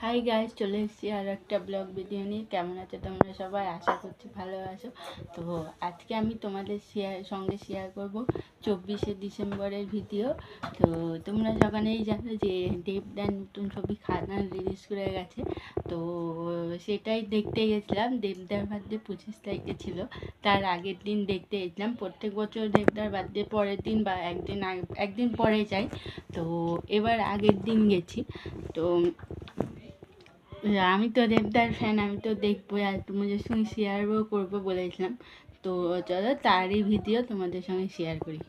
Hi guys, চলে এসেছি আর একটা ব্লগ ভিডিও নিয়ে। কেমন আছো তোমরা সবাই? আশা করছি ভালো আছো। তো আজকে আমি তোমাদের সঙ্গে শেয়ার করব 24শে ডিসেম্বরের ভিডিও। তো তোমরা সকালেই জানো যে দেবদার নতুন ছবি খাদান রিলিজ করে গেছে। তো সেটাই দেখতে গেছিলাম। দেবদার বার্থডে 25 তারিখে ছিল, তার আগের দিন দেখতে গেছিলাম। প্রত্যেক বছর দেবদার বার্থডে পরের দিন বা একদিন পরে যাই। তো এবার আগের দিন গেছি। তো আমি তো দেবদার ফ্যান, আমি তো দেখবোই আর তোমাদের সঙ্গে শেয়ারও করবো বলেছিলাম। তো চলো তারই ভিডিও তোমাদের সঙ্গে শেয়ার করি।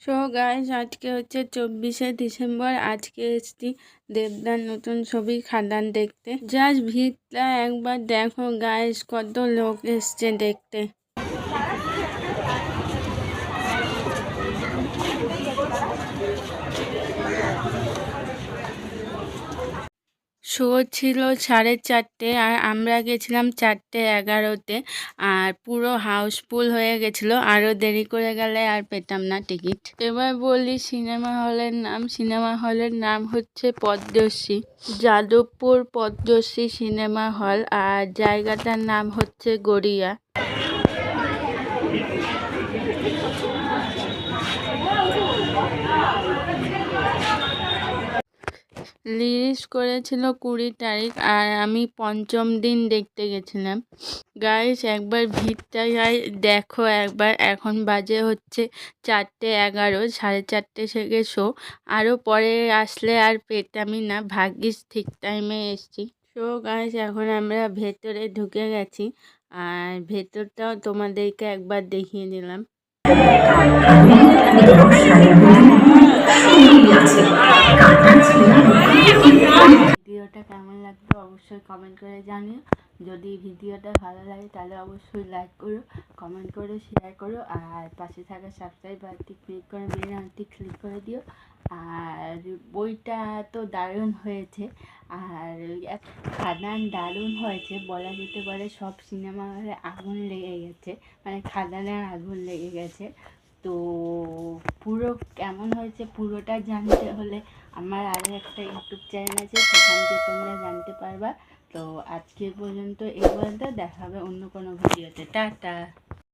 সো গাইস, আজকে হচ্ছে 24শে ডিসেম্বর। আজকে এসছি দেবদার নতুন ছবি খাদান দেখতে। জাস্ট ভিড়টা একবার দেখো গাইস, কত লোক এসছে দেখতে। শো ছিল 4:30 আর আমরা গেছিলাম 4:11-তে। আর পুরো হাউসফুল হয়ে গেছিলো। আরও দেরি করে গেলে আর পেতাম না টিকিট। এবার বলি সিনেমা হলের নাম। সিনেমা হলের নাম হচ্ছে পদ্মশ্রী, যাদবপুর পদ্মশ্রী সিনেমা হল। আর জায়গাটার নাম হচ্ছে গড়িয়া। রিলিজ করেছিল 20 তারিখ আর আমি 5ম দিন দেখতে গেছিলাম। গাইস, একবার ভিড়টা দেখো একবার। এখন বাজে হচ্ছে 4:11, 4:30 থেকে শো। আরও পরে আসলে আর পেতামই না, ভাগ্যিস ঠিক টাইমে এসছি। শো গাইস, এখন আমরা ভেতরে ঢুকে গেছি আর ভেতরটাও তোমাদেরকে একবার দেখিয়ে দিলাম। ভিডিওটা কেমন লাগতো অবশ্যই কমেন্ট করে জানিও। যদি ভিডিওটা ভালো লাগে তাহলে অবশ্যই লাইক করো, কমেন্ট করো, শেয়ার করো। আর পাশে থাকা সাবস্ক্রাইব বাটনটি ক্লিক করে বেল আইকনটি ক্লিক করে দিও। আর বইটা তো দারুণ হয়েছে। আর খাদান দারুণ হয়েছে বলা যেতে পারে। সব সিনেমা হলে আগুন লেগে গেছে, মানে খাদানের আগুন লেগে গেছে। তো পুরো কেমন হয়েছে পুরোটা জানতে হলে আমার আরও একটা ইউটিউব চ্যানেল আছে, সেখান থেকে তোমরা জানতে পারবা। তো আজকে পর্যন্ত এই পর্যন্ত, দেখা হবে অন্য কোনো ভিডিওতে। টাটা।